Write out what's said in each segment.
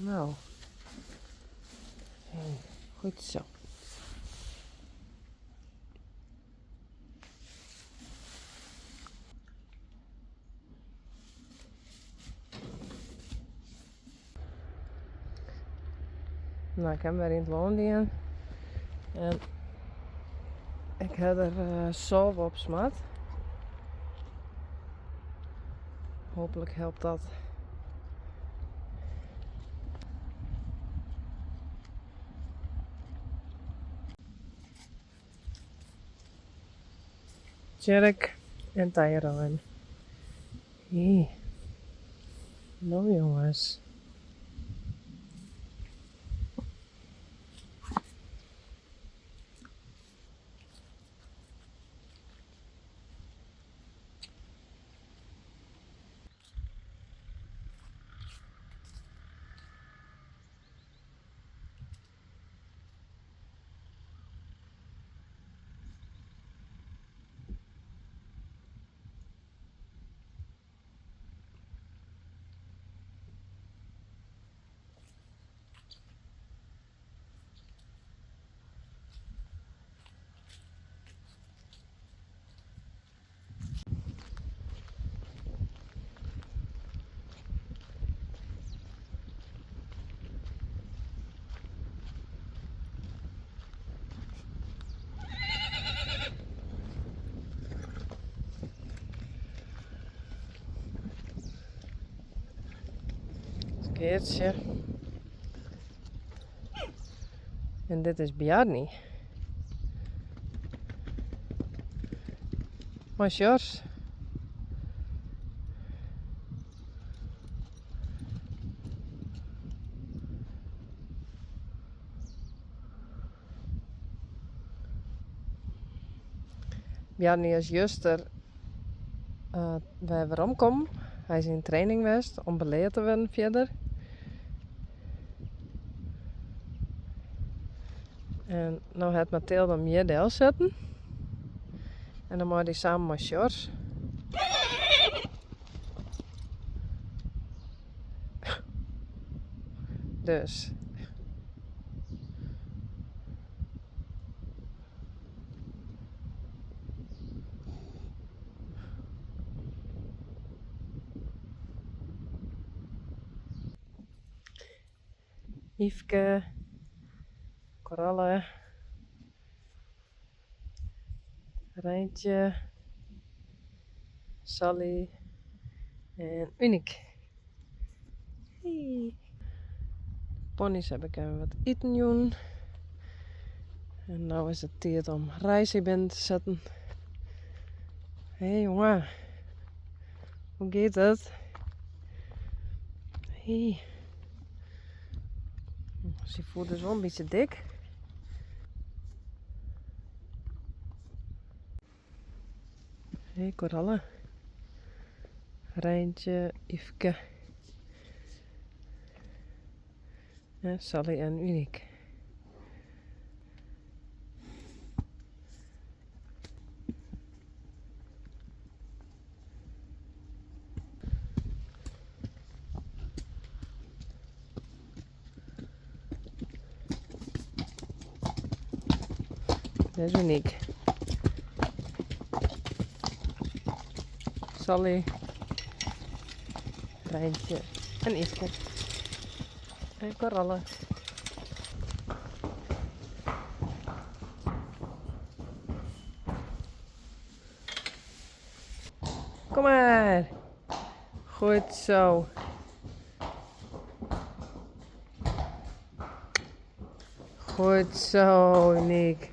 Nou, goed zo. Nou, ik heb weer in het woondienst en ik heb er zalf op smaat. Hopelijk helpt dat. Jerk en Tyrone. Hey. Nou jongens. Skeertje. En dit is Bjarni. Maar Sjors. Bjarni is juster waar we omkomen. Hij is in training geweest om beleerd te worden verder. En nu heeft Mathilde hem hier deel zetten. En dan moet hij samen met Sjors. Dus. Yveske, Coralle, Rijntje, Sally en Uniek. Hey. Ponies heb ik even wat eten doen. En nu is het tijd om rijstje te zetten. Hé hey, jongen, hoe gaat het? Hey. Ze voelt dus wel een beetje dik. Hé hey, Coralle, Rijntje, Yveske, Sally en Uniek. Dat is Uniek. Sally, Rijntje en Yveske. En Coralle. Kom maar. Goed zo. Goed zo, Uniek.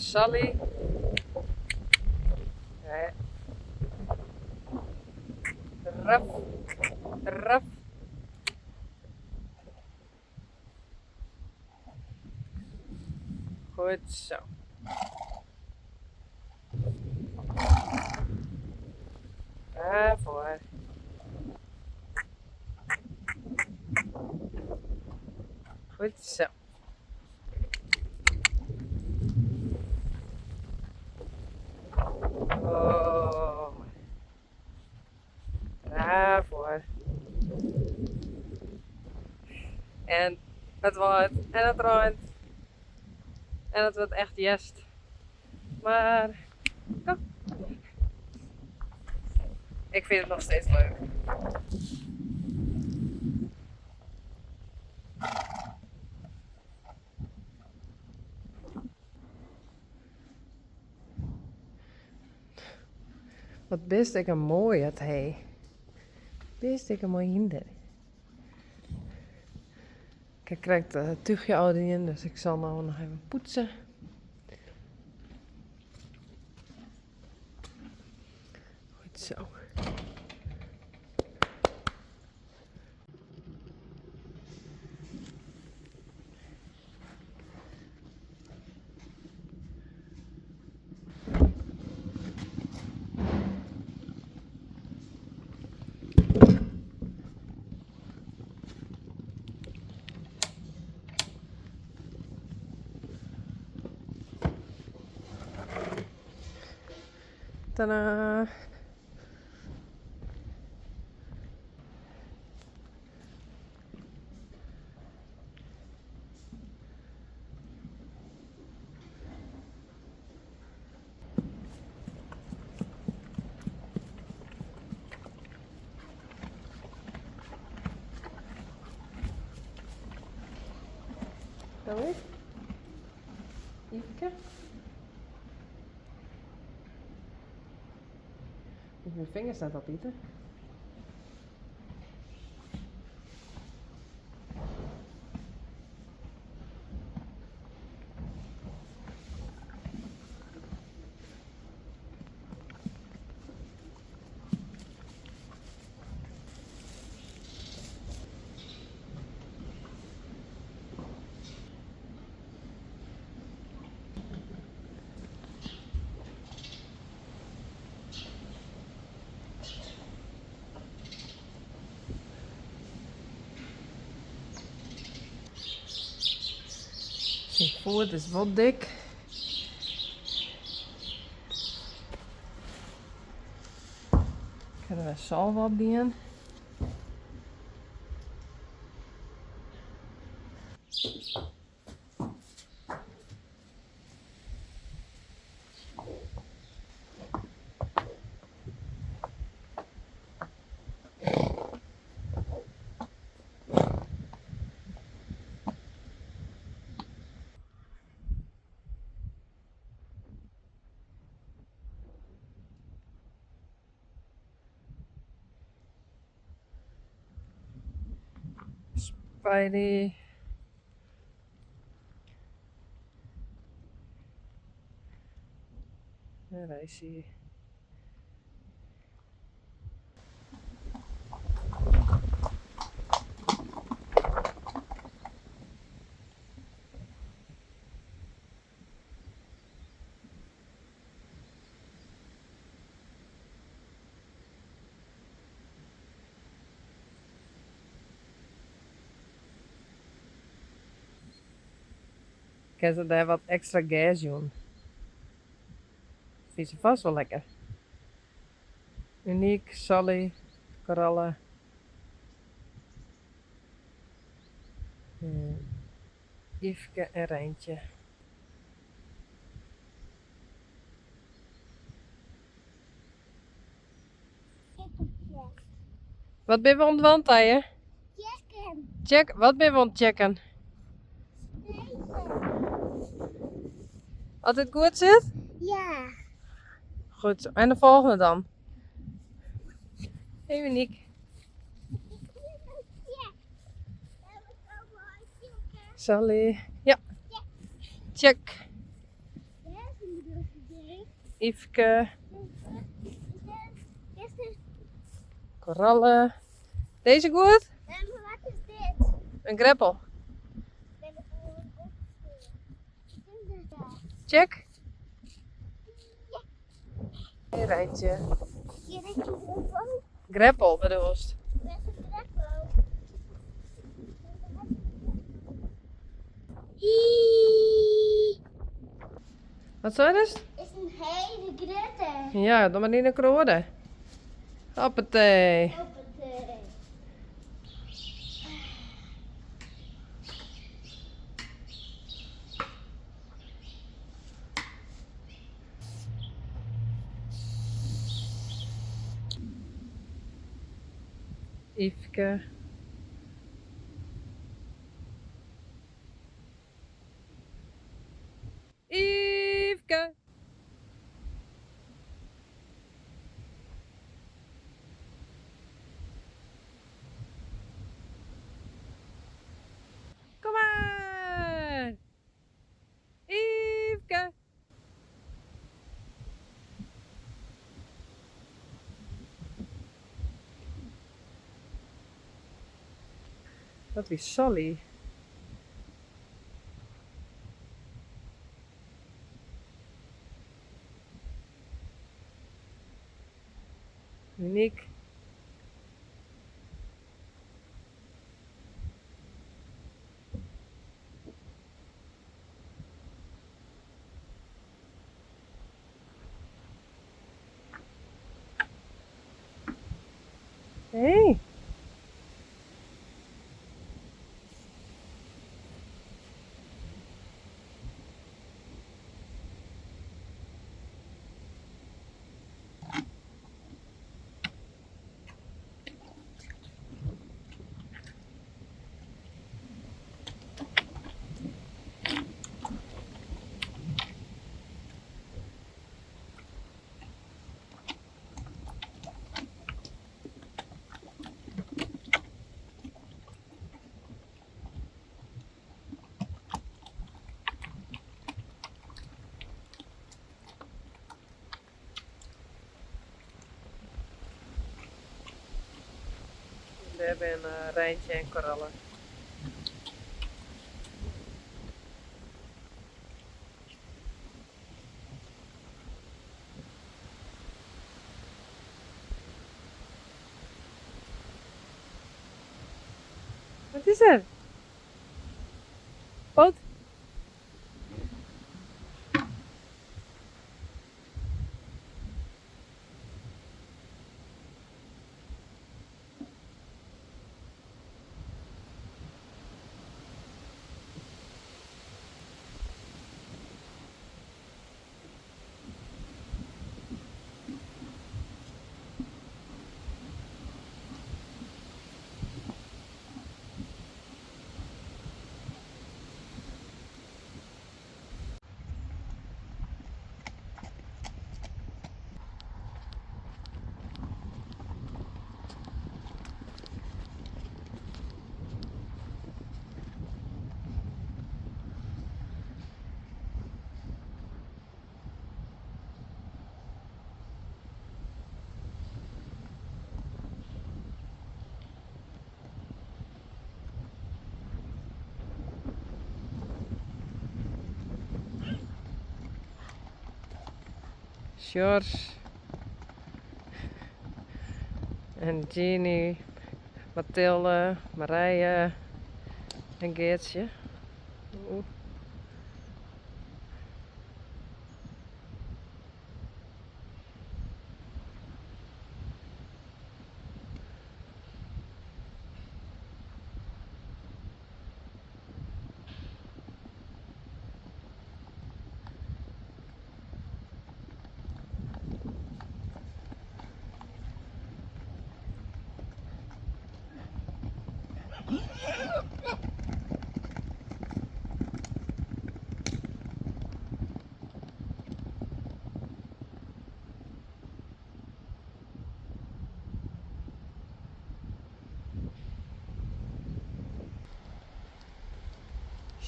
Sally. Ja. Raf. Raf. Goed zo. Daarvoor. Goed zo. Oh. Daarvoor. En het wordt en het ruimt. En het wordt echt jest. Maar kom. Ik vind het nog steeds leuk. Wat best ik een mooi het hij. Best ik een mooi hinder. Ik krijg het tuigje ouder in, dus ik zal nou nog even poetsen. Goed zo. Tadaa! Zo is. Even. Mijn vinger staat op, Pieter. Zijn voet is wat dik. Ik heb er wel zalf op in. Spidey. Ja, daar is hij. Ik heb ze daar wat extra gas doen. Vindt ze vast wel lekker. Uniek, Sally, korallen. Yveske en Rijntje. Wat ben je aan het wandelen? Checken. Check, wat ben je aan het checken? Als het goed zit? Ja. Goed zo. En de volgende dan? Hey Uniek. Sally. Ja. Check. Yveske, Gisteren. korallen. Deze goed? Maar wat is dit? Een greppel. Ben ik gewoon opgestuurd. Check. Een rijtje. Hier is je van. Greppel bedoelst. Met een greppel. Wat zou dat? Is een hele grote. Ja, dan maar niet een kroode. Hoppatee. Hoppatee. Yveske. Yveske. Kom maar. Yveske. Dat is Sally. Uniek. Hey. We hebben een rijntje en korallen. Wat is er? Wat? George en Jeannie, Mathilde, Marije en Geertje. Oeh.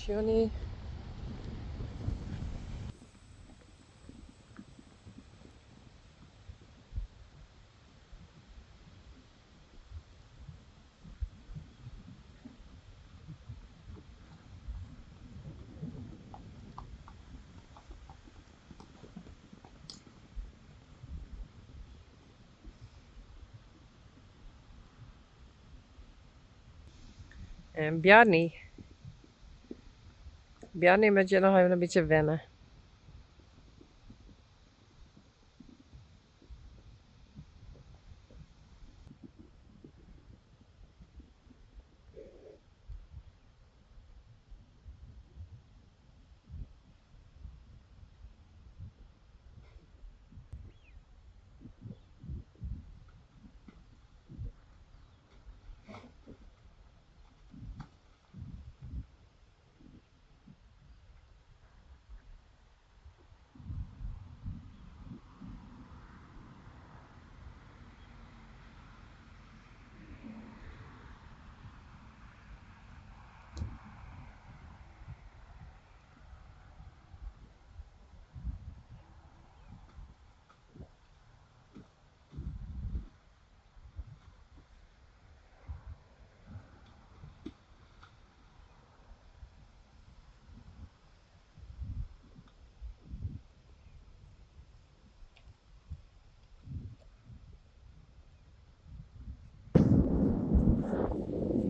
Johnny. En Bjarni. Bjarni moet je nog even een beetje wennen.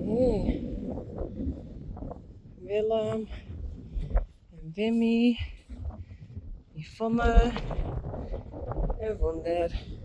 Hey. Willem. En Wimmy. Yvonne. En Wonder.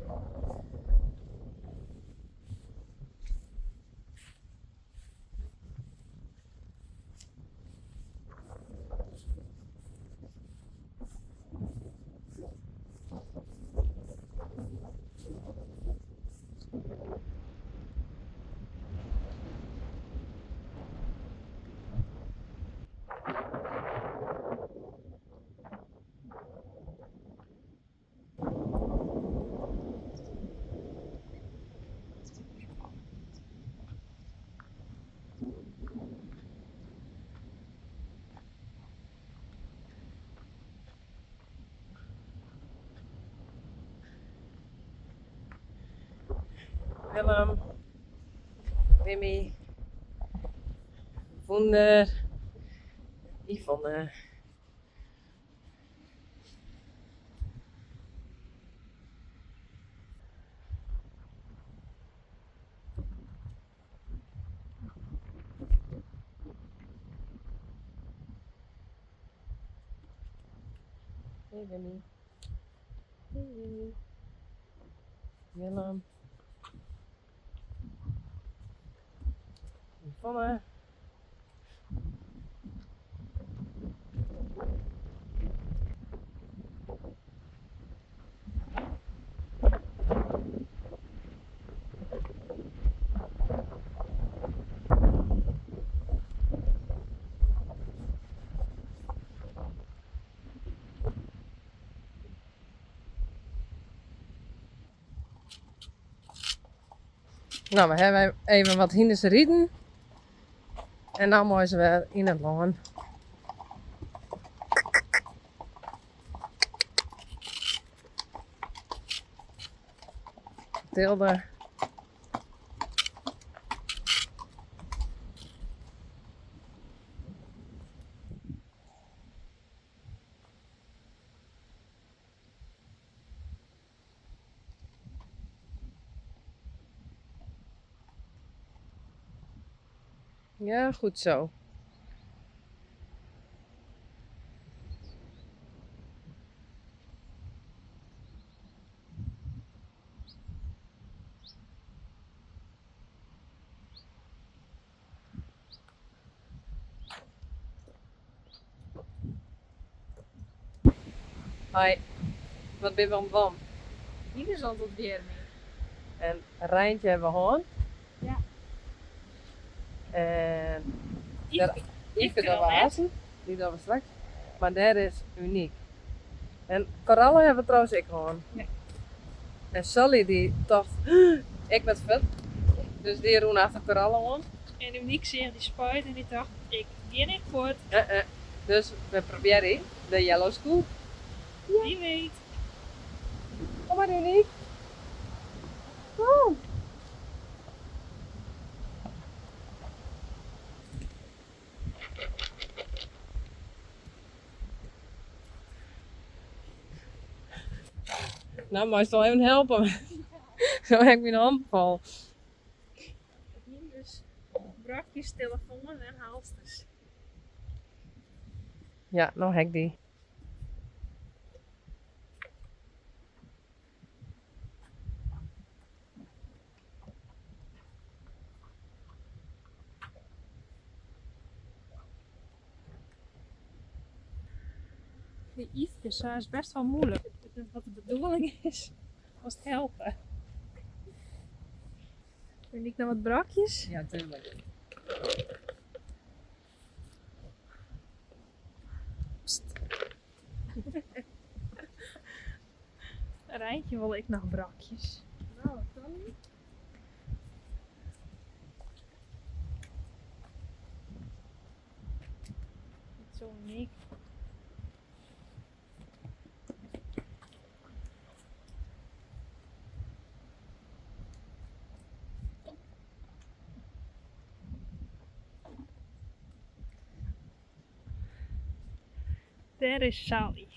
Willem. Wimmy. Wonder. Yvonne. Hey Wimmy. Hey Wimmy. Willem. Yvonne. Nou, we hebben even wat hinders rieden. En dan moeten ze weer in het loon. Tilde. Ja, goed zo. Hoi, wat ben je van plan? Hier is altijd weer mee. En een Rijntje hebben we gewoon. Ja. En Yveske Yveske wel, dat we hè? hazen, die doen we straks. Maar daar is uniek. En korallen hebben we trouwens ik gewoon. Ja. En Sally die dacht, ik ben vet. Dus die roen achter korallen gewoon. En Uniek zich die spuit en die dacht, ik die niet goed. Dus we proberen de Yellow School. Wie weet. Kom maar uniek. Kom. Nou, maar je zal even helpen. Zo heb ik mijn hand vol. Hier dus brakjes telefoon en halsters. Ja, nou heb ik die. Die Yves is best wel moeilijk. Ik weet niet wat de bedoeling is. Was het helpen? Vind ik nou wat brakjes? Ja, tuurlijk. Een rijtje wil ik nog brakjes. Nou, dat kan niet. Niet zo uniek. Daar is Sally.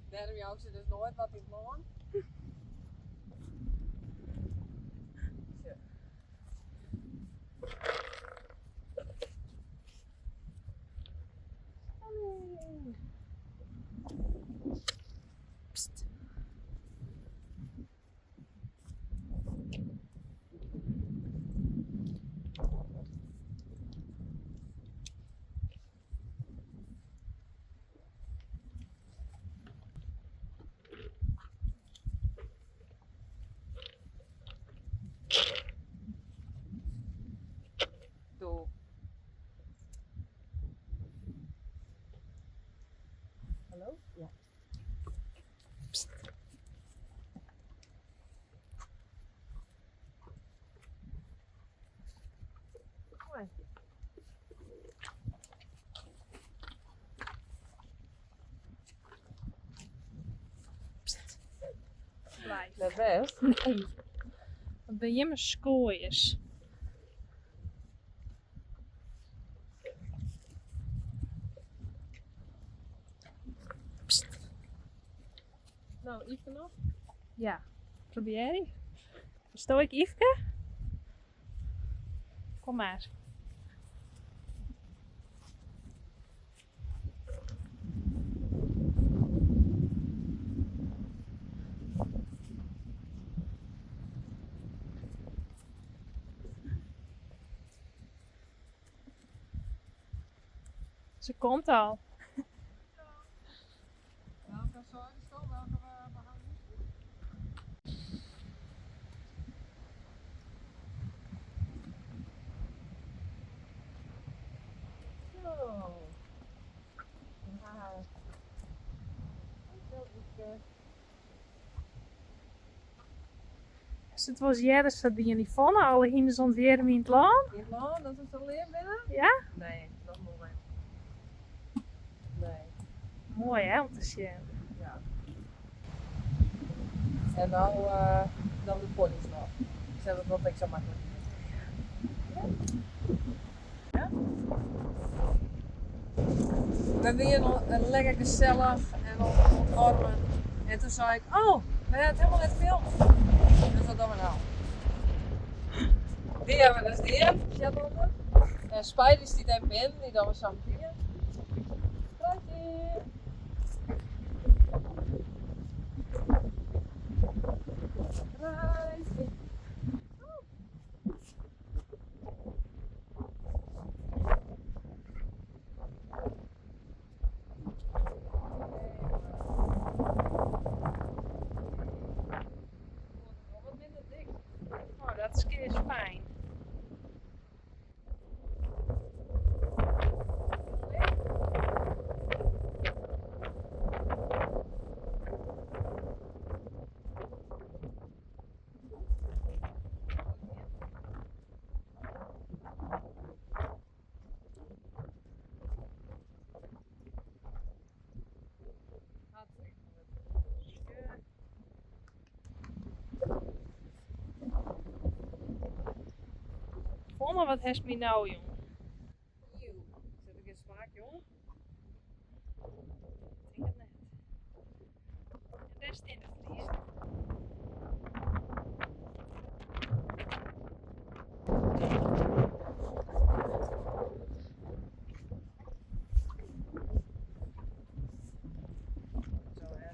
Daarom jou ze dus nooit wat in man. Pst. Doe. Hallo? Ja. Pst. Mooi. Pst. Blijf. Dat best. Nee. Wat ben je mijn skooiers? Pst. Nou, Yves nog? Ja, probeer die. Verstoor ik Yveske? Kom maar. Ze komt al. Welke soort is dat? Welke we gaan doen? Zo. Ja. Zo is het. Als het was jaren dat die in die vanne alle hinders ontweer in het land. In man, dat is alleen binnen? Ja? Nee, dat nog niet. Nee. Mooi hè, om te zien. Ja. En nou dan de ponies nog. Dus dat wat ik zo makkelijk. Ja? We weer lekker gezellig en ontwarmen. En toen zei ik, oh, we hebben het helemaal net gefilmd. Dus wat doen we nou? Die hebben we dus hier, Shetlander. En Spidey die daar binnen, die doen we samen hier. Praatje! Praatje! Wat minder dik. Oh, dat is keer fijn. Oma, wat heeft me nou, jong? Zet ik in smaak, jongen? Ik denk het net. En daar is het in de vries. Zo, hè.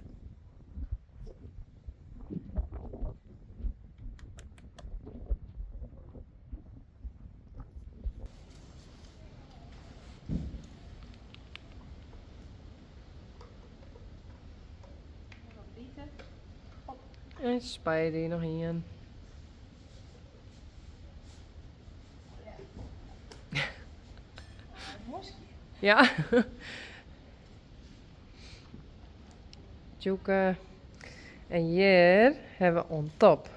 Nog bieten. En Spidey nog in. Moski. Ja. Tjoeke. En hier hebben we on top